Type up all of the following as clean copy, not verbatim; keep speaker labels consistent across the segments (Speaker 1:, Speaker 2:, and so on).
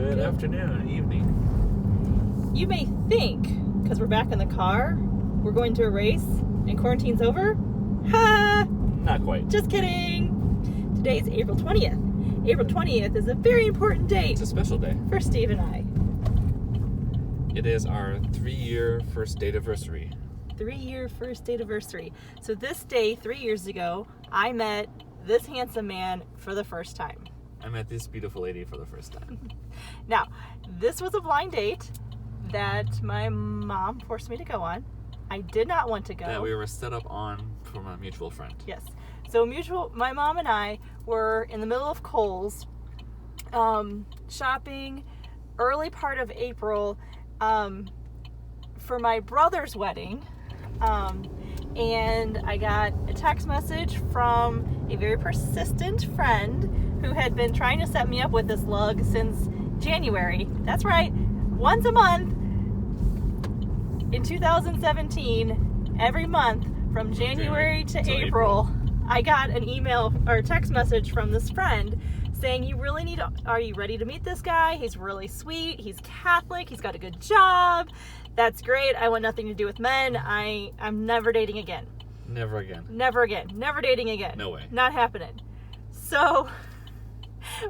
Speaker 1: Good afternoon, evening.
Speaker 2: You may think, because we're back in the car, we're going to a race and quarantine's over? Ha!
Speaker 1: Not quite.
Speaker 2: Just kidding. Today's April 20th. April 20th is a very important date
Speaker 1: It's a special day.
Speaker 2: for Steve and I.
Speaker 1: It is our 3-year first date anniversary.
Speaker 2: 3-year first date anniversary. So this day, 3 years ago, I met this handsome man for the first time.
Speaker 1: I met this beautiful lady for the first time.
Speaker 2: Now, this was a blind date that my mom forced me to go on. I did not want to go.
Speaker 1: That we were set up on from a mutual friend.
Speaker 2: Yes. So my mom and I were in the middle of Kohl's, shopping early part of April, for my brother's wedding. And I got a text message from a very persistent friend who had been trying to set me up with this lug since January. That's right. Once a month in 2017, every month from January to April, I got an email or text message from this friend saying, are you ready to meet this guy? He's really sweet. He's Catholic. He's got a good job. That's great. I want nothing to do with men. I'm never dating again.
Speaker 1: Never again.
Speaker 2: Never again. Never dating again.
Speaker 1: No way.
Speaker 2: Not happening. So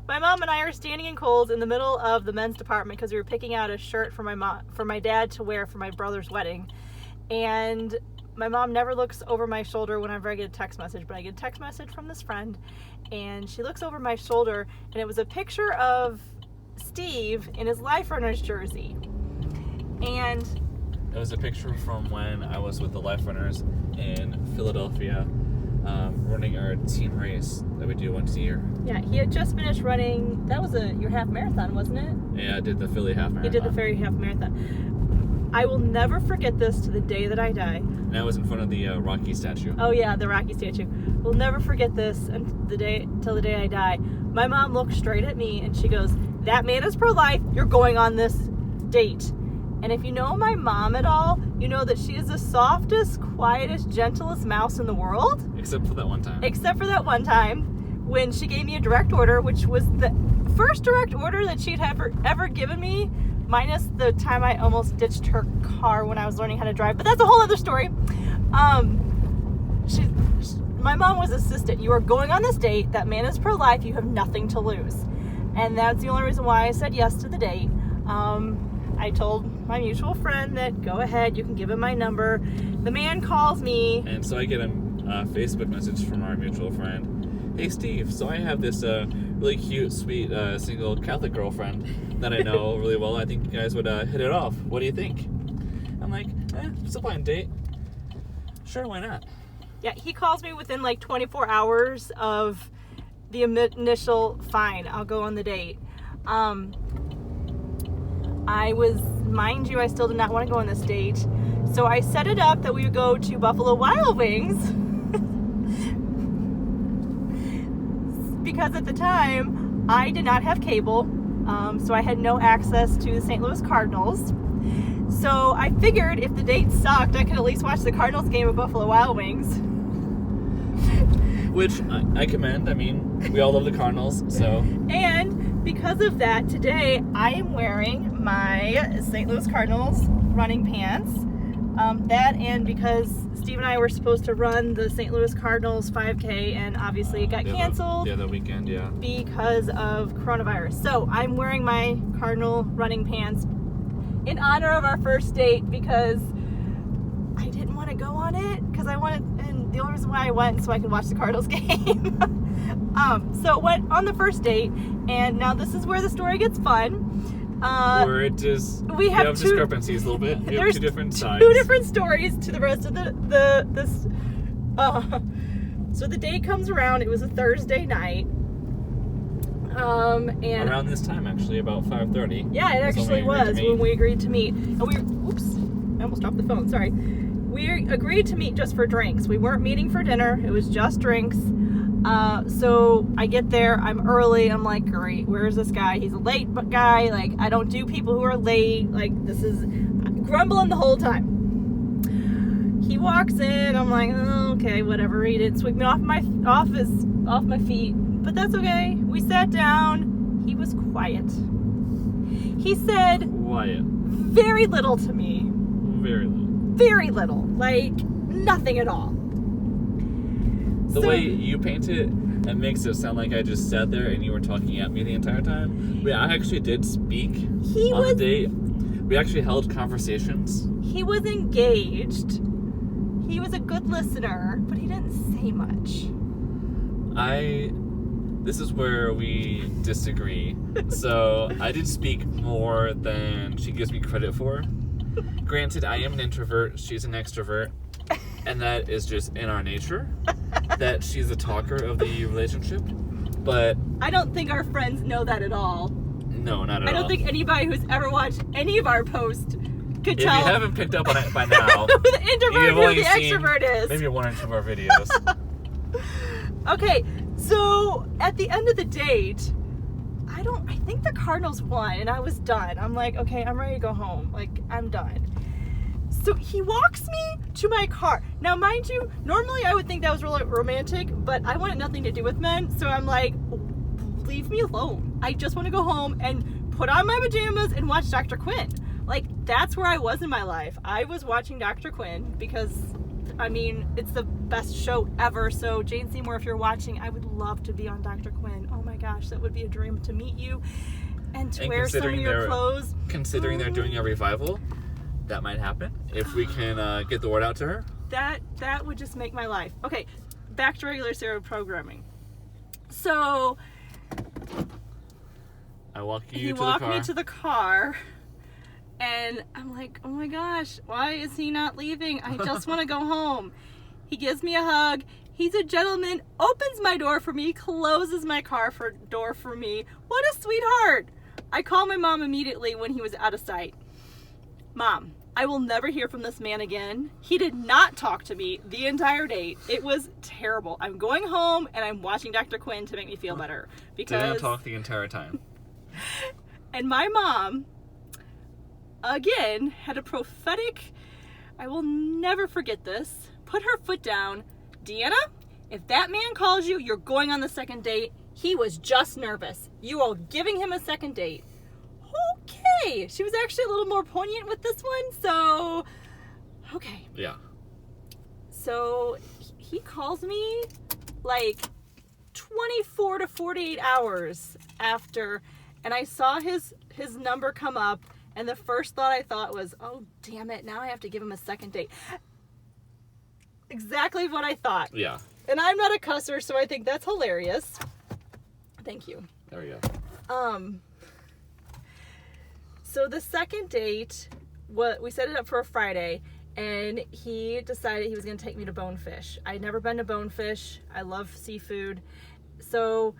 Speaker 2: my mom and I are standing in Kohl's in the middle of the men's department because we were picking out a shirt for my dad to wear for my brother's wedding. And my mom never looks over my shoulder whenever I get a text message, but I get a text message from this friend, and she looks over my shoulder, and it was a picture of Steve in his Life Runners jersey. And
Speaker 1: it was a picture from when I was with the Life Runners in Philadelphia, running our team race that we do once a year.
Speaker 2: Yeah, he had just finished running. That was your half marathon, wasn't it?
Speaker 1: Yeah, I did the Philly half marathon.
Speaker 2: He did the Philly half marathon. I will never forget this to the day that I die.
Speaker 1: And I was in front of the Rocky statue.
Speaker 2: Oh yeah, the Rocky statue. We'll never forget this till the day I die. My mom looked straight at me and she goes, "That man is pro-life. You're going on this date." And if you know my mom at all, you know that she is the softest, quietest, gentlest mouse in the world.
Speaker 1: Except for that one time.
Speaker 2: Except for that one time when she gave me a direct order, which was the first direct order that she'd ever given me, minus the time I almost ditched her car when I was learning how to drive. But that's a whole other story. My mom was insistent. You are going on this date. That man is pro-life. You have nothing to lose. And that's the only reason why I said yes to the date. I told my mutual friend that go ahead, you can give him my number. The man calls me.
Speaker 1: And so I get a Facebook message from our mutual friend. "Hey Steve, so I have this really cute, sweet, single Catholic girlfriend that I know really well. I think you guys would hit it off. What do you think?" I'm like, it's a blind date. Sure, why not?
Speaker 2: Yeah, he calls me within like 24 hours of the initial, fine, I'll go on the date. Mind you, I still did not want to go on this date. So I set it up that we would go to Buffalo Wild Wings. Because at the time, I did not have cable. So I had no access to the St. Louis Cardinals. So I figured if the date sucked, I could at least watch the Cardinals game at Buffalo Wild Wings.
Speaker 1: Which I commend. I mean, we all love the Cardinals, so.
Speaker 2: And because of that, today I am wearing my St. Louis Cardinals running pants. That and because Steve and I were supposed to run the St. Louis Cardinals 5K, and obviously it got canceled.
Speaker 1: The other weekend, yeah.
Speaker 2: Because of coronavirus. So I'm wearing my Cardinal running pants in honor of our first date because I didn't want to go on it because and the only reason why I went so I could watch the Cardinals game. So went on the first date, and now this is where the story gets fun.
Speaker 1: Where it is, we have discrepancies a little bit. We have two different sides.
Speaker 2: Two different stories to the rest of this. So the day comes around. It was a Thursday night. And
Speaker 1: around this time, actually, about 5:30.
Speaker 2: Yeah, it actually was when we agreed to meet. And I almost dropped the phone. Sorry. We agreed to meet just for drinks. We weren't meeting for dinner. It was just drinks. So I get there, I'm early, I'm like, great, where's this guy? He's a late guy, like, I don't do people who are late, like, this is grumbling the whole time. He walks in, I'm like, oh, okay, whatever, he didn't sweep me off my feet, but that's okay. We sat down, he was quiet. He said
Speaker 1: Wyatt.
Speaker 2: very little to me.
Speaker 1: Very little.
Speaker 2: Very little. Like, nothing at all.
Speaker 1: The way you paint it makes it sound like I just sat there and you were talking at me the entire time. But I actually did speak on the date. We actually held conversations.
Speaker 2: He was engaged. He was a good listener, but he didn't say much.
Speaker 1: This is where we disagree. So I did speak more than she gives me credit for. Granted, I am an introvert, she's an extrovert, and that is just in our nature, that she's the talker of the relationship. But
Speaker 2: I don't think our friends know that at all.
Speaker 1: No, not at all.
Speaker 2: I don't think anybody who's ever watched any of our posts could tell.
Speaker 1: If you haven't picked up on it by now,
Speaker 2: who the introvert and who the extrovert is.
Speaker 1: Maybe one or two of our videos.
Speaker 2: Okay, so at the end of the date, I think the Cardinals won and I was done. I'm like, okay, I'm ready to go home. Like, I'm done. So he walks me to my car. Now, mind you, normally I would think that was really romantic, but I wanted nothing to do with men. So I'm like, leave me alone. I just want to go home and put on my pajamas and watch Dr. Quinn. Like, that's where I was in my life. I was watching Dr. Quinn because, I mean, it's the best show ever. So Jane Seymour, if you're watching, I would love to be on Dr. Quinn. Oh my gosh, that would be a dream to meet you and to wear some of your clothes.
Speaker 1: Considering they're doing a revival, that might happen if we can get the word out to her.
Speaker 2: That would just make my life. Okay, back to regular serial programming. So
Speaker 1: I walk you
Speaker 2: he
Speaker 1: to the
Speaker 2: walked
Speaker 1: car.
Speaker 2: me to the car, and I'm like, oh my gosh, why is he not leaving? I just want to go home. He gives me a hug. He's a gentleman, opens my door for me, closes my car door for me. What a sweetheart. I called my mom immediately when he was out of sight. Mom, I will never hear from this man again. He did not talk to me the entire date. It was terrible. I'm going home and I'm watching Dr. Quinn to make me feel better. Because
Speaker 1: Didn't talk the entire time.
Speaker 2: And my mom, again, had a prophetic, I will never forget this, put her foot down. Deanna, if that man calls you, you're going on the second date. He was just nervous. You are giving him a second date. Okay. She was actually a little more poignant with this one, so okay.
Speaker 1: Yeah.
Speaker 2: So he calls me like 24 to 48 hours after, and I saw his number come up, and the first thought I thought was, oh, damn it, now I have to give him a second date. Exactly what I thought.
Speaker 1: Yeah.
Speaker 2: And I'm not a cusser, so I think that's hilarious. Thank you.
Speaker 1: There we go.
Speaker 2: So the second date, we set it up for a Friday, and he decided he was going to take me to Bonefish. I'd never been to Bonefish. I love seafood. So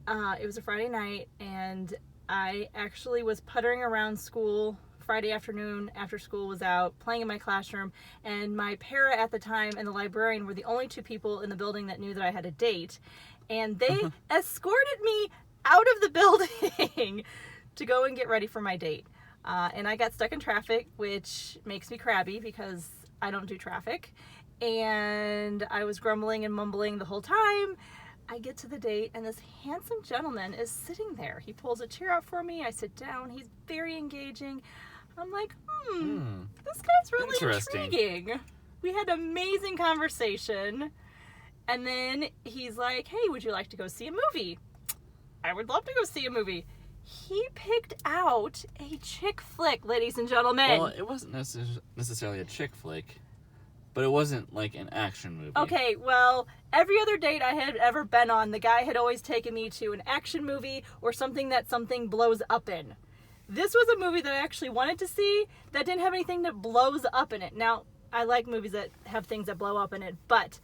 Speaker 2: it was a Friday night, and I actually was puttering around school Friday afternoon after school was out, playing in my classroom, and my para at the time and the librarian were the only two people in the building that knew that I had a date, and they escorted me out of the building to go and get ready for my date. And I got stuck in traffic, which makes me crabby because I don't do traffic, and I was grumbling and mumbling the whole time. I get to the date, and this handsome gentleman is sitting there. He pulls a chair out for me. I sit down. He's very engaging. I'm like, this guy's really intriguing. We had an amazing conversation. And then he's like, hey, would you like to go see a movie? I would love to go see a movie. He picked out a chick flick, ladies and gentlemen.
Speaker 1: Well, it wasn't necessarily a chick flick, but it wasn't like an action movie.
Speaker 2: Okay, well, every other date I had ever been on, the guy had always taken me to an action movie or something that something blows up in. This was a movie that I actually wanted to see that didn't have anything that blows up in it. Now, I like movies that have things that blow up in it, but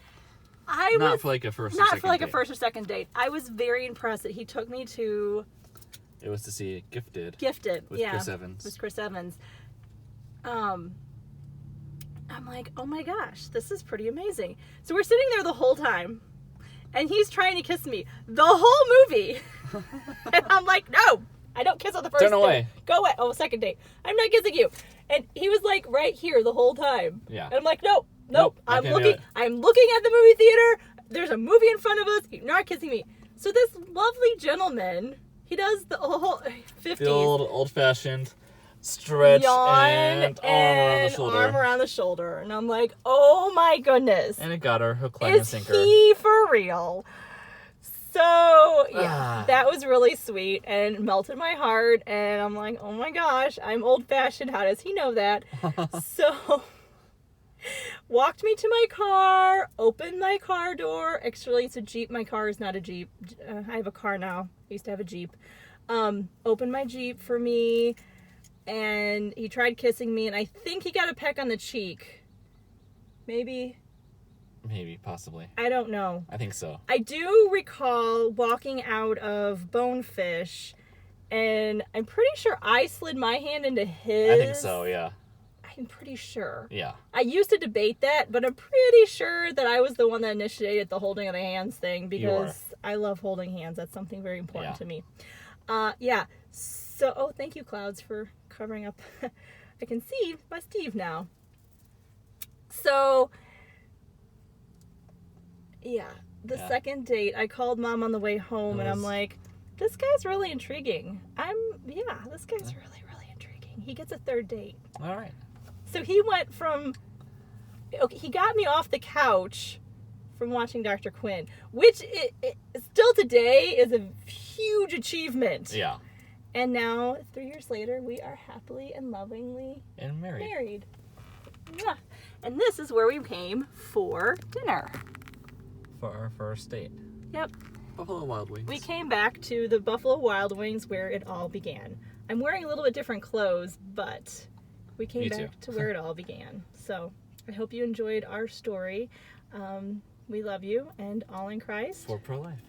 Speaker 1: not for like a first or second date.
Speaker 2: I was very impressed that he took me to...
Speaker 1: It was to see Gifted.
Speaker 2: With
Speaker 1: Chris Evans.
Speaker 2: With Chris Evans. I'm like, oh my gosh, this is pretty amazing. So we're sitting there the whole time, and he's trying to kiss me the whole movie. And I'm like, no, I don't kiss on the first date.
Speaker 1: Turn away.
Speaker 2: Go away. Oh, second date. I'm not kissing you. And he was like right here the whole time.
Speaker 1: Yeah.
Speaker 2: And I'm like, nope. I'm looking at the movie theater. There's a movie in front of us. You're not kissing me. So this lovely gentleman, He does the whole 50s.
Speaker 1: The old-fashioned stretch
Speaker 2: yawn
Speaker 1: and arm around the shoulder.
Speaker 2: arm around the shoulder. And I'm like, oh my goodness.
Speaker 1: And it got her hook, line, and
Speaker 2: Is
Speaker 1: sinker.
Speaker 2: he for real? So, yeah,
Speaker 1: Ah.
Speaker 2: that was really sweet and melted my heart. And I'm like, oh my gosh, I'm old-fashioned. How does he know that? So, walked me to my car, opened my car door. Actually, it's a Jeep. My car is not a Jeep. I have a car now. I used to have a Jeep. Opened my Jeep for me, and he tried kissing me, and I think he got a peck on the cheek. Maybe.
Speaker 1: Maybe, possibly.
Speaker 2: I don't know.
Speaker 1: I think so.
Speaker 2: I do recall walking out of Bonefish, and I'm pretty sure I slid my hand into his.
Speaker 1: I think so, yeah.
Speaker 2: I'm pretty sure.
Speaker 1: Yeah.
Speaker 2: I used to debate that, but I'm pretty sure that I was the one that initiated the holding of the hands thing because I love holding hands. That's something very important to me. Yeah. So, thank you, Clouds, for covering up. I can see my Steve now. So, yeah. The second date, I called Mom on the way home, and I'm like, this guy's really intriguing. This guy's really, really intriguing. He gets a third date.
Speaker 1: All right.
Speaker 2: So he went from, he got me off the couch from watching Dr. Quinn, which it still today is a huge achievement.
Speaker 1: Yeah.
Speaker 2: And now, 3 years later, we are happily and lovingly
Speaker 1: And married.
Speaker 2: Yeah. And this is where we came for dinner.
Speaker 1: For our first date.
Speaker 2: Yep.
Speaker 1: Buffalo Wild Wings.
Speaker 2: We came back to the Buffalo Wild Wings where it all began. I'm wearing a little bit different clothes, but we came back to where it all began. So I hope you enjoyed our story. We love you, and all in Christ.
Speaker 1: For pro-life.